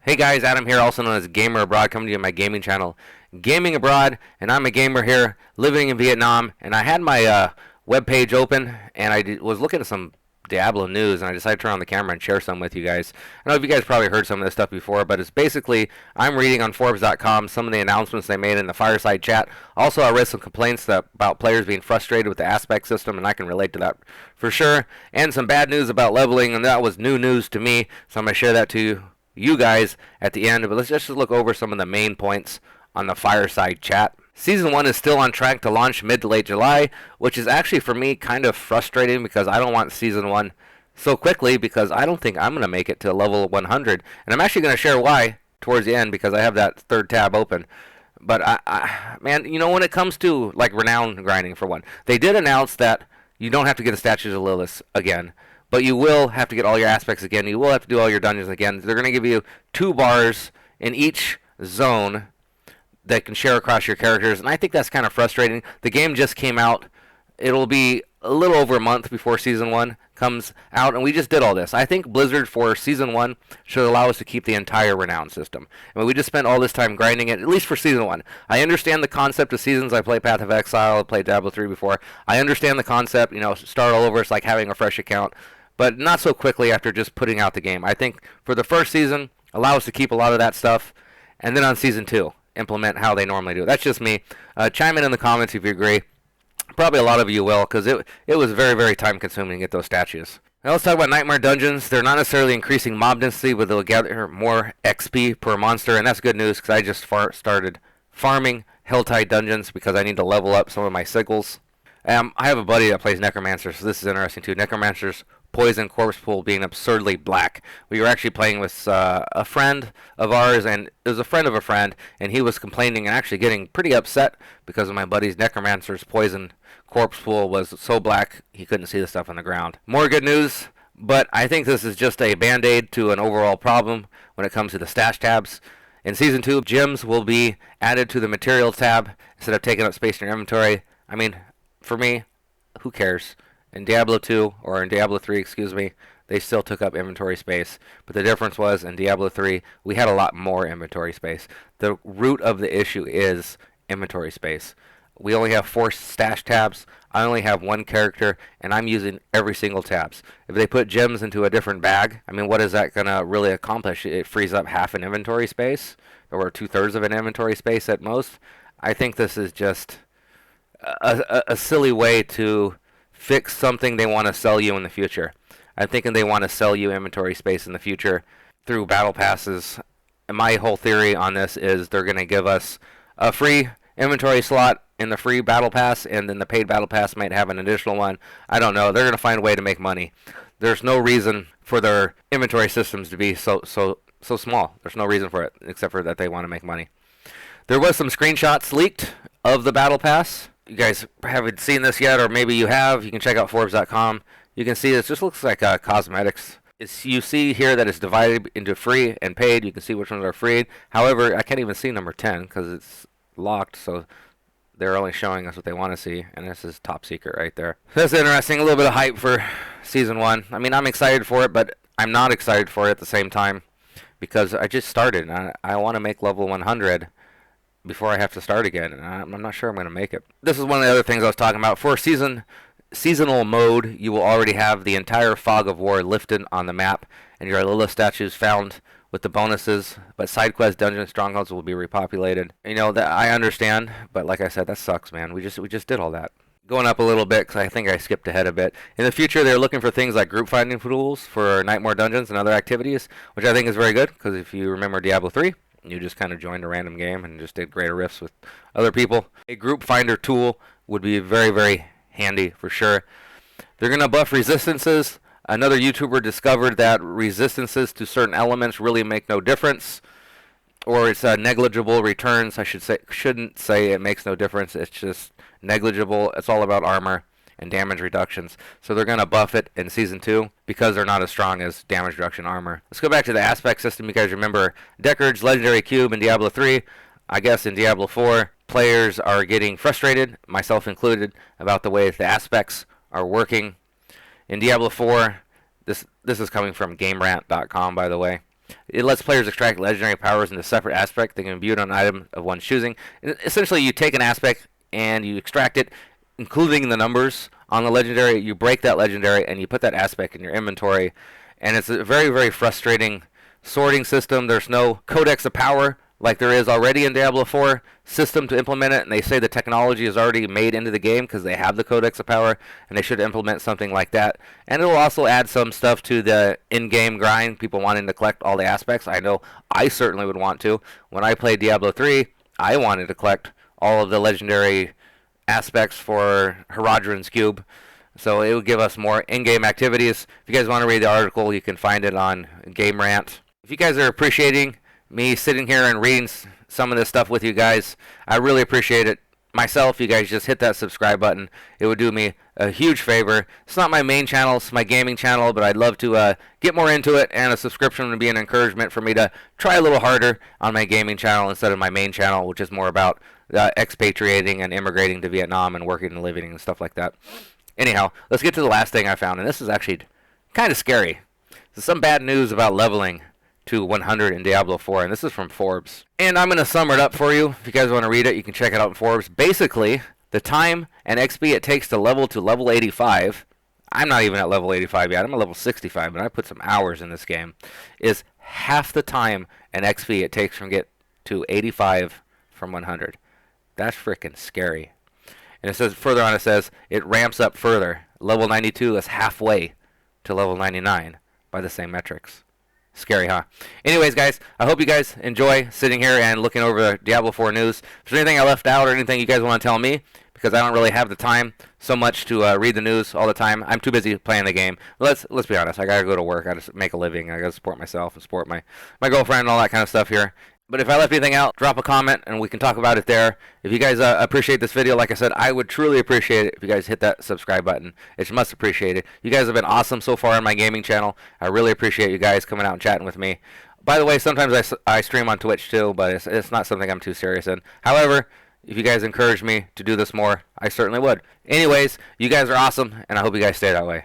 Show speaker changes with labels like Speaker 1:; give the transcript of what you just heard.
Speaker 1: Hey guys, Adam here, also known as Gamer Abroad, coming to you on my gaming channel, Gaming Abroad, and I'm a gamer here, living in Vietnam, and I had my web page open, and I was looking at some Diablo news, and I decided to turn on the camera and share some with you guys. I know if you guys probably heard some of this stuff before, but it's basically, I'm reading on Forbes.com some of the announcements they made in the fireside chat. Also, I read some complaints about players being frustrated with the aspect system, and I can relate to that for sure, and some bad news about leveling, and that was new news to me, so I'm going to share that to you guys at the end, but let's just look over some of the main points on the fireside chat. Season 1 is still on track to launch mid to late July, which is actually for me kind of frustrating because I don't want Season 1 so quickly because I don't think I'm going to make it to level 100. And I'm actually going to share why towards the end because I have that third tab open. But man, you know, when it comes to like renown grinding for one, they did announce that you don't have to get the Statues of Lilith again. But you will have to get all your aspects again. You will have to do all your dungeons again. They're going to give you 2 bars in each zone that can share across your characters. And I think that's kind of frustrating. The game just came out. It'll be a little over a month before Season 1 comes out. And we just did all this. I think Blizzard for Season 1 should allow us to keep the entire renown system. I mean, we just spent all this time grinding it, at least for Season 1. I understand the concept of seasons. I played Path of Exile. I played Diablo 3 before. I understand the concept. You know, start all over. It's like having a fresh account. But not so quickly after just putting out the game. I think for the first season, allow us to keep a lot of that stuff, and then on Season 2, implement how they normally do it. That's just me. Chime in the comments if you agree. Probably a lot of you will, because it was very, very time-consuming to get those statues. Now let's talk about Nightmare Dungeons. They're not necessarily increasing mob density, but they'll gather more XP per monster, and that's good news, because I just started farming Helltide Dungeons, because I need to level up some of my sickles. I have a buddy that plays Necromancer, so this is interesting too. Necromancer's poison corpse pool being absurdly black. We were actually playing with a friend of ours, and it was a friend of a friend, and he was complaining and actually getting pretty upset because of my buddy's Necromancer's poison corpse pool was so black he couldn't see the stuff on the ground. More good news, but I think this is just a band-aid to an overall problem when it comes to the stash tabs. In Season 2, gems will be added to the materials tab instead of taking up space in your inventory. I mean, for me, who cares? In Diablo 2, or in Diablo 3, excuse me, they still took up inventory space. But the difference was, in Diablo 3, we had a lot more inventory space. The root of the issue is inventory space. We only have 4 stash tabs. I only have 1 character, and I'm using every single tabs. If they put gems into a different bag, I mean, what is that going to really accomplish? It frees up half an inventory space, or 2/3 of an inventory space at most. I think this is just a silly way to fix something they want to sell you in the future. I'm thinking they want to sell you inventory space in the future through battle passes. And my whole theory on this is they're going to give us a free inventory slot in the free battle pass, and then the paid battle pass might have an additional one. I don't know. They're going to find a way to make money. There's no reason for their inventory systems to be so small. There's no reason for it except for that they want to make money. There was some screenshots leaked of the battle pass. You guys haven't seen this yet, or maybe you have. You can check out Forbes.com. You can see this just looks like cosmetics. You see here that it's divided into free and paid. You can see which ones are free. However, I can't even see number 10 because it's locked, so they're only showing us what they want to see, and this is top secret right there. That's interesting. A little bit of hype for Season 1. I mean, I'm excited for it, but I'm not excited for it at the same time because I just started, and I want to make level 100 before I have to start again, and I'm not sure I'm going to make it. This is one of the other things I was talking about. For seasonal mode, you will already have the entire Fog of War lifted on the map, and your Lilith statues found with the bonuses, but side quest dungeon strongholds will be repopulated. You know, that I understand, but like I said, that sucks, man. We just did all that. Going up a little bit, because I think I skipped ahead a bit. In the future, they're looking for things like group finding tools for Nightmare Dungeons and other activities, which I think is very good, because if you remember Diablo 3, you just kind of joined a random game and just did greater rifts with other people. A group finder tool would be very, very handy for sure. They're going to buff resistances. Another YouTuber discovered that resistances to certain elements really make no difference, or it's negligible returns. Shouldn't say it makes no difference. It's just negligible. It's all about armor and damage reductions. So they're going to buff it in Season 2 because they're not as strong as damage reduction armor. Let's go back to the aspect system. You guys remember Deckard's Legendary Cube in Diablo 3. I guess in Diablo 4, players are getting frustrated, myself included, about the way the aspects are working. In Diablo 4, this is coming from GameRant.com, by the way. It lets players extract legendary powers into a separate aspect. They can view it on an item of one's choosing. Essentially, you take an aspect and you extract it, including the numbers on the legendary. You break that legendary and you put that aspect in your inventory. And it's a very, very frustrating sorting system. There's no codex of power like there is already in Diablo IV system to implement it, and they say the technology is already made into the game because they have the codex of power, and they should implement something like that. And it will also add some stuff to the in-game grind, people wanting to collect all the aspects. I know I certainly would want to. When I played Diablo 3, I wanted to collect all of the legendary aspects for Herodrin's Cube. So it would give us more in-game activities. If you guys want to read the article, you can find it on Game Rant. If you guys are appreciating me sitting here and reading some of this stuff with you guys, I really appreciate it. Myself, you guys just hit that subscribe button. It would do me a huge favor. It's not my main channel, it's my gaming channel, but I'd love to get more into it, and a subscription would be an encouragement for me to try a little harder on my gaming channel instead of my main channel, which is more about expatriating and immigrating to Vietnam and working and living and stuff like that. Anyhow, let's get to the last thing I found, and this is actually kind of scary. There's some bad news about leveling to 100 in Diablo IV, and this is from Forbes. And I'm going to sum it up for you. If you guys want to read it, you can check it out in Forbes. Basically, the time and XP it takes to level 85, I'm not even at level 85 yet, I'm at level 65, but I put some hours in this game, is half the time and XP it takes from get to 85 from 100. That's freaking scary. And it says further on, it says it ramps up further. Level 92 is halfway to level 99 by the same metrics. Scary, huh? Anyways, guys, I hope you guys enjoy sitting here and looking over the Diablo 4 news. If there's anything I left out or anything you guys want to tell me, because I don't really have the time so much to read the news all the time. I'm too busy playing the game. But let's be honest. I gotta go to work. I gotta make a living. I gotta support myself and support my girlfriend and all that kind of stuff here. But if I left anything out, drop a comment and we can talk about it there. If you guys appreciate this video, like I said, I would truly appreciate it if you guys hit that subscribe button. It's much appreciated. You guys have been awesome so far on my gaming channel. I really appreciate you guys coming out and chatting with me. By the way, sometimes I stream on Twitch too, but it's not something I'm too serious in. However, if you guys encourage me to do this more, I certainly would. Anyways, you guys are awesome, and I hope you guys stay that way.